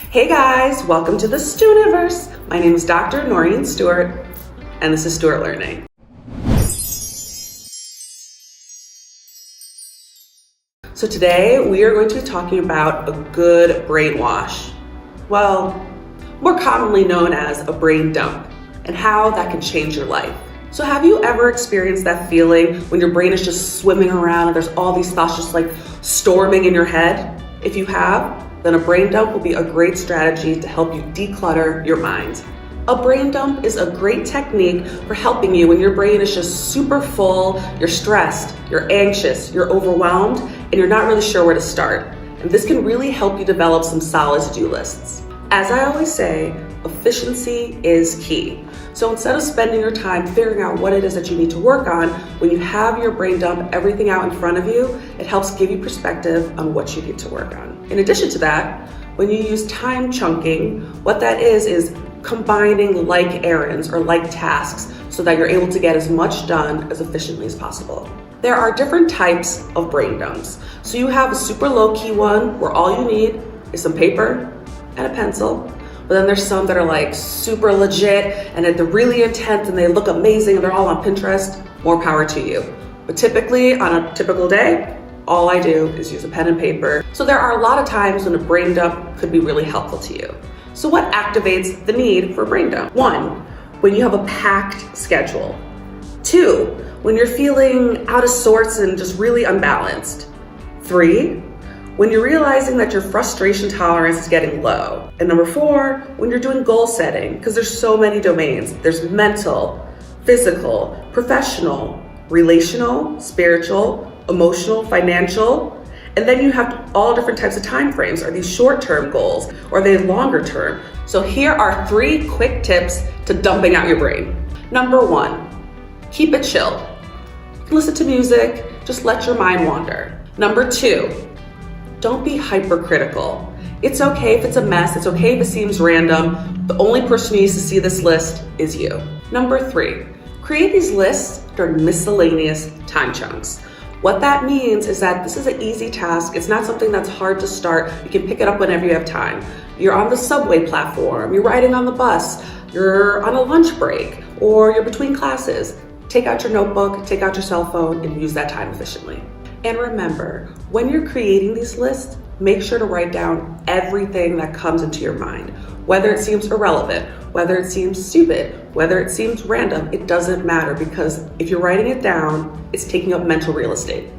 Hey guys, welcome to the Stewart-iverse. My name is Dr. Noreen Stewart, and this is Stewart Learning. So today we are going to be talking about a good brainwash. Well, more commonly known as a brain dump, and how that can change your life. So have you ever experienced that feeling when your brain is just swimming around and there's all these thoughts just like storming in your head? If you have, then a brain dump will be a great strategy to help you declutter your mind. A brain dump is a great technique for helping you when your brain is just super full, you're stressed, you're anxious, you're overwhelmed, and you're not really sure where to start. And this can really help you develop some solid to-do lists. As I always say, efficiency is key. So instead of spending your time figuring out what it is that you need to work on, when you have your brain dump everything out in front of you, it helps give you perspective on what you need to work on. In addition to that, when you use time chunking, what that is combining like errands or like tasks so that you're able to get as much done as efficiently as possible. There are different types of brain dumps. So you have a super low-key one where all you need is some paper and a pencil. But then there's some that are like super legit and they're really intense and they look amazing and they're all on Pinterest. More power to you. But typically on a typical day, all I do is use a pen and paper. So there are a lot of times when a brain dump could be really helpful to you. So what activates the need for a brain dump? 1, when you have a packed schedule. 2, when you're feeling out of sorts and just really unbalanced. 3, when you're realizing that your frustration tolerance is getting low. And number 4, when you're doing goal setting, because there's so many domains. There's mental, physical, professional, relational, spiritual, emotional, financial, and then you have all different types of time frames. Are these short-term goals or are they longer term? So here are 3 quick tips to dumping out your brain. Number 1, keep it chill. You can listen to music, just let your mind wander. Number 2, don't be hypercritical. It's okay if it's a mess, it's okay if it seems random. The only person who needs to see this list is you. Number 3, create these lists during miscellaneous time chunks. What that means is that this is an easy task. It's not something that's hard to start. You can pick it up whenever you have time. You're on the subway platform, you're riding on the bus, you're on a lunch break, or you're between classes. Take out your notebook, take out your cell phone, and use that time efficiently. And remember, when you're creating these lists, make sure to write down everything that comes into your mind. Whether it seems irrelevant, whether it seems stupid, whether it seems random, it doesn't matter, because if you're writing it down, it's taking up mental real estate.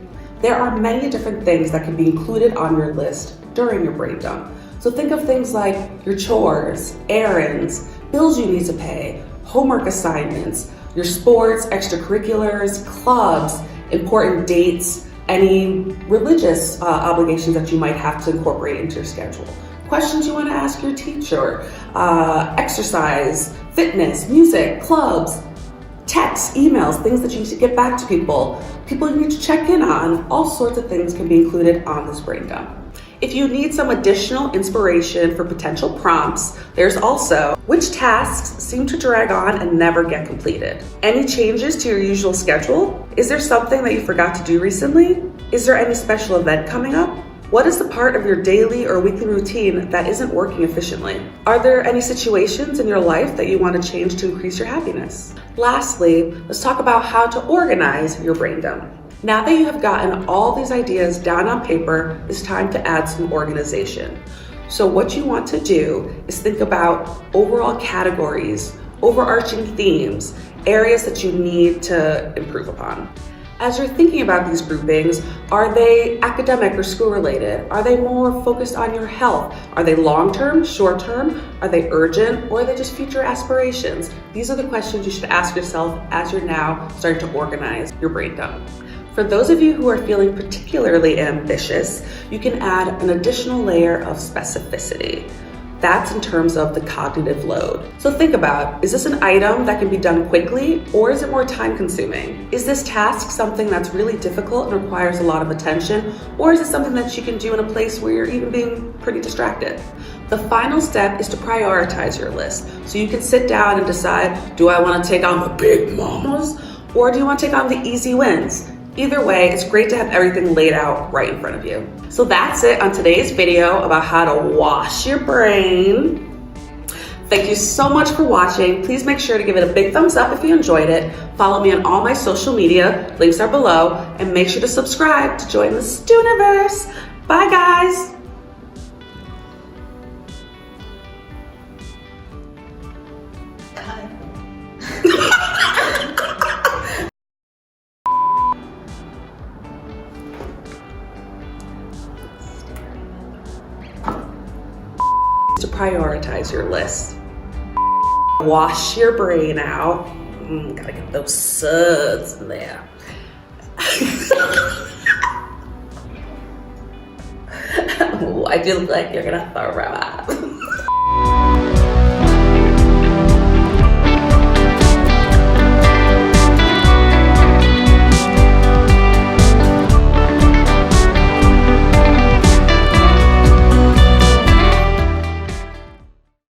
There are many different things that can be included on your list during your brain dump. So think of things like your chores, errands, bills you need to pay, homework assignments, your sports, extracurriculars, clubs, important dates, any religious obligations that you might have to incorporate into your schedule. Questions you want to ask your teacher, exercise, fitness, music, clubs, texts, emails, things that you need to get back to people you need to check in on. All sorts of things can be included on this brain dump. If you need some additional inspiration for potential prompts, there's also which tasks seem to drag on and never get completed. Any changes to your usual schedule? Is there something that you forgot to do recently? Is there any special event coming up? What is the part of your daily or weekly routine that isn't working efficiently? Are there any situations in your life that you want to change to increase your happiness? Lastly, let's talk about how to organize your brain dump. Now that you have gotten all these ideas down on paper, it's time to add some organization. So what you want to do is think about overall categories, overarching themes, areas that you need to improve upon. As you're thinking about these groupings, are they academic or school related? Are they more focused on your health? Are they long-term, short-term? Are they urgent, or are they just future aspirations? These are the questions you should ask yourself as you're now starting to organize your brain dump. For those of you who are feeling particularly ambitious, you can add an additional layer of specificity. That's in terms of the cognitive load. So think about, is this an item that can be done quickly, or is it more time consuming? Is this task something that's really difficult and requires a lot of attention, or is it something that you can do in a place where you're even being pretty distracted? The final step is to prioritize your list. So you can sit down and decide, do I want to take on the big mamas, or do you want to take on the easy wins? Either way, it's great to have everything laid out right in front of you. So that's it on today's video about how to wash your brain. Thank you so much for watching. Please make sure to give it a big thumbs up if you enjoyed it. Follow me on all my social media, links are below, and make sure to subscribe to join the Stewniverse. Bye guys. To prioritize your list. Wash your brain out. Gotta get those suds in there. Ooh, I do look like you're gonna throw up.